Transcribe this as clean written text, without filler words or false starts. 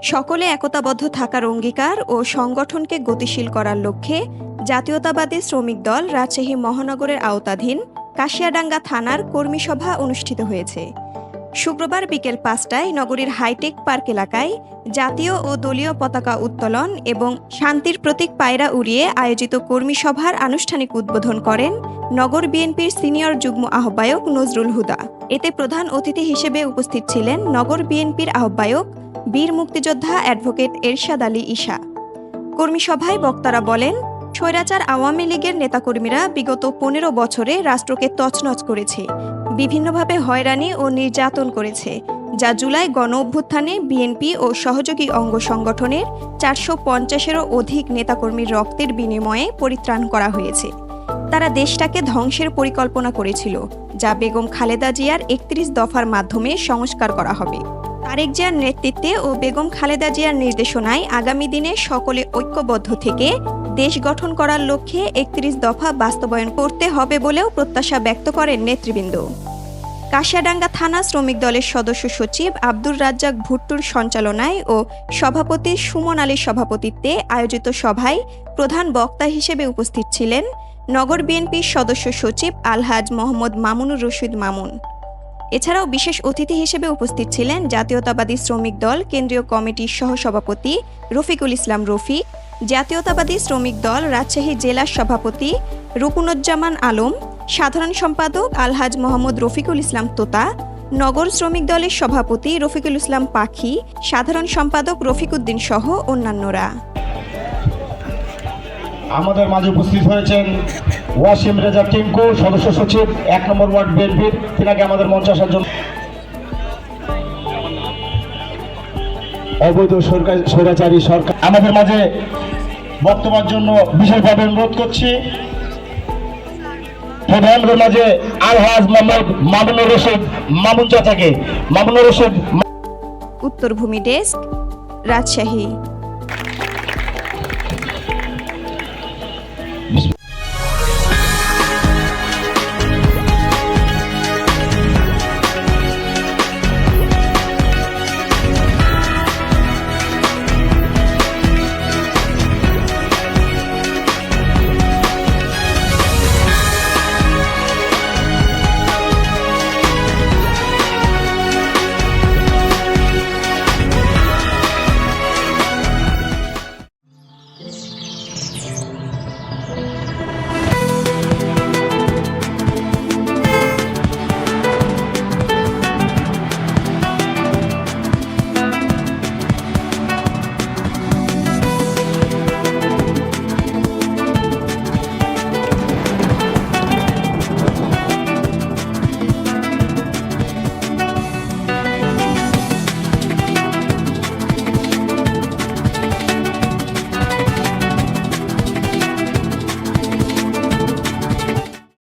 সকলে একতাবদ্ধ থাকার অঙ্গীকার ও সংগঠনকে গতিশীল করার লক্ষ্যে জাতীয়তাবাদী শ্রমিক দল রাজশাহী মহানগরের আওতাধীন কাশিয়াডাঙ্গা থানার কর্মী সভা অনুষ্ঠিত হয়েছে। শুক্রবার বিকেল ৫টায় নগরীর হাইটেক পার্ক এলাকায় জাতীয় ও দলীয় পতাকা উত্তোলন এবং শান্তির প্রতীক পায়রা উড়িয়ে আয়োজিত কর্মী সভার আনুষ্ঠানিক উদ্বোধন করেন নগর বিএনপির সিনিয়র যুগ্ম আহ্বায়ক নজরুল হুদা। এতে প্রধান অতিথি হিসেবে উপস্থিত ছিলেন নগর বিএনপির আহ্বায়ক বীর মুক্তিযোদ্ধা অ্যাডভোকেট এরশাদ আলী ঈশা। কর্মী সভায় বক্তারা বলেন, স্বৈরাচার আওয়ামী লীগের নেতাকর্মীরা বিগত ১৫ বছরে রাষ্ট্রকে তছনছ করেছে, বিভিন্নভাবে হয়রানি ও নির্যাতন করেছে, যা জুলাই গণ অভ্যুত্থানে বিএনপি ও সহযোগী অঙ্গ সংগঠনের ৪৫০-এরও অধিক নেতাকর্মীর রক্তের বিনিময়ে পরিত্রাণ করা হয়েছে। তারা দেশটাকে ধ্বংসের পরিকল্পনা করেছিল, যা বেগম খালেদা জিয়ার ৩১ দফার মাধ্যমে সংস্কার করা হবে। তারেক জিয়ার নেতৃত্বে ও বেগম খালেদা জিয়ার নির্দেশনায় আগামী দিনে সকলে ঐক্যবদ্ধ থেকে দেশ গঠন করার লক্ষ্যে ৩১ দফা বাস্তবায়ন করতে হবে বলেও প্রত্যাশা ব্যক্ত করেন নেতৃবৃন্দ। কাশিয়াডাঙ্গা থানা শ্রমিক দলের সদস্য সচিব আব্দুর রাজ্জাক ভুট্টুর সঞ্চালনায় ও সভাপতি সুমন আলীর সভাপতিত্বে আয়োজিত সভায় প্রধান বক্তা হিসেবে উপস্থিত ছিলেন নগর বিএনপির সদস্য সচিব আলহাজ মোহাম্মদ মামুনুর রশিদ মামুন। এছাড়াও বিশেষ অতিথি হিসেবে উপস্থিত ছিলেন জাতীয়তাবাদী শ্রমিক দল কেন্দ্রীয় কমিটির সহসভাপতি রফিকুল ইসলাম রফিক, জাতীয়তাবাদী শ্রমিক দল রাজশাহী জেলা সভাপতি রুকুনুজ্জামান আলম, সাধারণ সম্পাদক আলহাজ মোহাম্মদ রফিকুল ইসলাম তোতা, নগর শ্রমিক দলের সভাপতি রফিকুল ইসলাম পাখি, সাধারণ সম্পাদক রফিকুদ্দিন সহ অন্যান্যরা। আমাদের মাঝে উপস্থিত হয়েছেন ওয়াসিম রেজা টিঙ্কু, সদস্য সচিব ১ নম্বর ওয়ার্ড বিএনপির। তিনাকে আমাদের মঞ্চে আসার জন্য অবৈধ স্বৈরাচারী সরকার আমাদের মাঝে বক্তব্যের জন্য বিশেষভাবে অনুরোধ করছি প্রধানদের মাঝে আলহাজ মোহাম্মদ মামুনুর রশিদ মামুন চাচাকে। মামুনুর রশিদ। উত্তরভূমি ডেস্ক, রাজশাহী।